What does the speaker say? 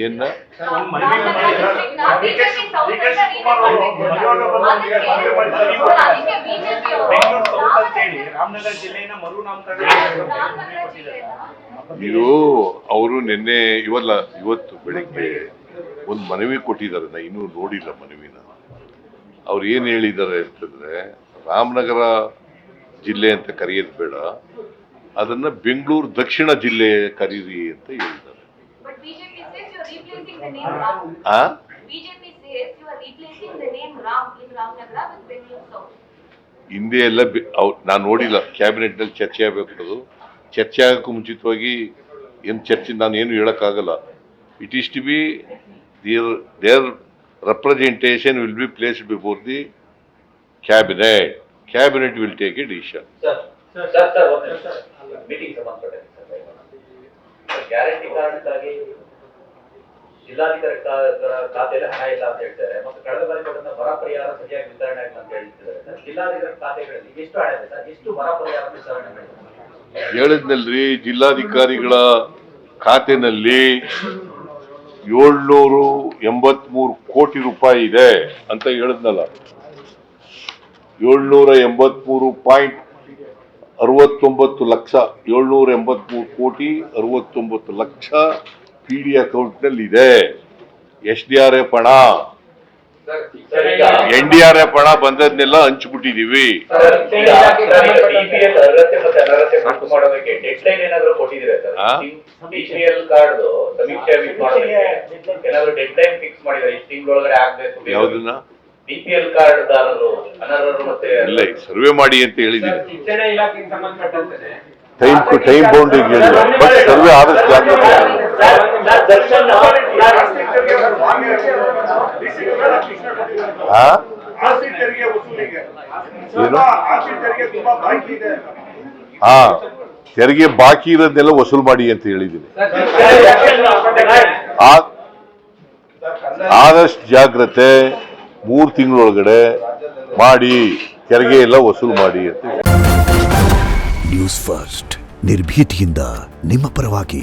ಏನ ಇದು ಅವರು ನಿನ್ನೆ ಇವತ್ತು ಬೆಳಿಗ್ಗೆ ಒಂದು ಮನವಿ ಕೊಟ್ಟಿದ್ದಾರೆ. ನಾ ಇನ್ನೂ ನೋಡಿಲ್ಲ ಮನವಿನ. ಅವ್ರು ಏನ್ ಹೇಳಿದ್ದಾರೆ ಅಂತಂದ್ರೆ, ರಾಮನಗರ ಜಿಲ್ಲೆ ಅಂತ ಕರೆಯೋದು ಬೇಡ, ಅದನ್ನ ಬೆಂಗಳೂರು ದಕ್ಷಿಣ ಜಿಲ್ಲೆ ಕರೀರಿ ಅಂತ ಹೇಳಿದ್ದಾರೆ. ಹಿಂದೆ ಎಲ್ಲ ನಾನು ನೋಡಿಲ್ಲ. ಕ್ಯಾಬಿನೆಟ್ ನಲ್ಲಿ ಚರ್ಚೆ ಆಗಬೇಕು. ಚರ್ಚೆ ಆಗಕ್ಕೂ ಮುಂಚಿತವಾಗಿ ಏನ್ ಚರ್ಚೆ ನಾನು ಏನು ಹೇಳಕ್ಕಾಗಲ್ಲ. It is to be there representation will be placed before the cabinet. Cabinet will take a decision. Sir, meeting ಸಂಬಂಧಪಟ್ಟಂತೆ ಗ್ಯಾರಂಟಿ ಕಾರಣಕ್ಕಾಗಿ ಜಿಲ್ಲಾಧಿಕಾರಿ ಖಾತೆಯಲ್ಲಿ ಹಣ ಇಲ್ಲ ಅಂತ ಹೇಳ್ತಾರೆ. ಮತ್ತು ಕಳೆದ ಬಾರಿ ಕೊಟ್ಟಂತ ಬರ ಪರಿಹಾರ ಸರಿಯಾಗಿ ವಿತರಣೆ ಆಗಿಲ್ಲ ಅಂತ ಹೇಳ್ತಿದ್ದಾರೆ. ಜಿಲ್ಲಾಧಿಕಾರಿ ಖಾತೆಗಳಲ್ಲಿ ಎಷ್ಟು ಹಣ ಇದೆ ಸರ್? ಎಷ್ಟು ಬರ ಪರಿಹಾರ ವಿತರಣೆ ಮಾಡಿದ್ದಾರೆ? ಹೇಳಿದ್ನಲ್ರಿ, ಜಿಲ್ಲಾಧಿಕಾರಿಗಳ ಖಾತೆನಲ್ಲಿ 783 ಕೋಟಿ ರೂಪಾಯಿ ಇದೆ ಅಂತ ಹೇಳಿದ್ನಲ್ಲ. 783.69 ಲಕ್ಷ 783 ಕೋಟಿ 69 ಲಕ್ಷ PD ಅಕೌಂಟ್ ನಲ್ಲಿ ಇದೆ. SDRF ಹಣ, NDRF ಹಣ ಬಂದದ್ನೆಲ್ಲ ಹಂಚ್ಬಿಟ್ಟಿದೀವಿ. ಯಾವ್ದನ್ನ BPL ಕಾರ್ಡ್ ದಾರರು ಅನರ್ಹರು ಮತ್ತೆ ಇಲ್ಲ, ಸರ್ವೆ ಮಾಡಿ ಅಂತ ಹೇಳಿದ್ದೀನಿ. ಟೈಮ್ ಬೌಂಡ್ರಿಗೆ ಹೇಳಿಲ್ಲ, ಬಟ್ ಸರ್ವೆ ಆದಷ್ಟು ಜಾಗ್ರತೆ. ತೆರಿಗೆ ಬಾಕಿ ಇರೋದನ್ನೆಲ್ಲ ವಸೂಲು ಮಾಡಿ ಅಂತ ಹೇಳಿದ್ದೀನಿ. ಆದಷ್ಟು ಜಾಗ್ರತೆ, 3 ತಿಂಗಳೊಳಗಡೆ ಮಾಡಿ ತೆರಿಗೆ ಎಲ್ಲ ವಸೂಲು ಮಾಡಿ ಅಂತ. ನ್ಯೂಸ್ ಫಸ್ಟ್, ನಿರ್ಭೀತಿಯಿಂದ ನಿಮ್ಮ ಪರವಾಗಿ.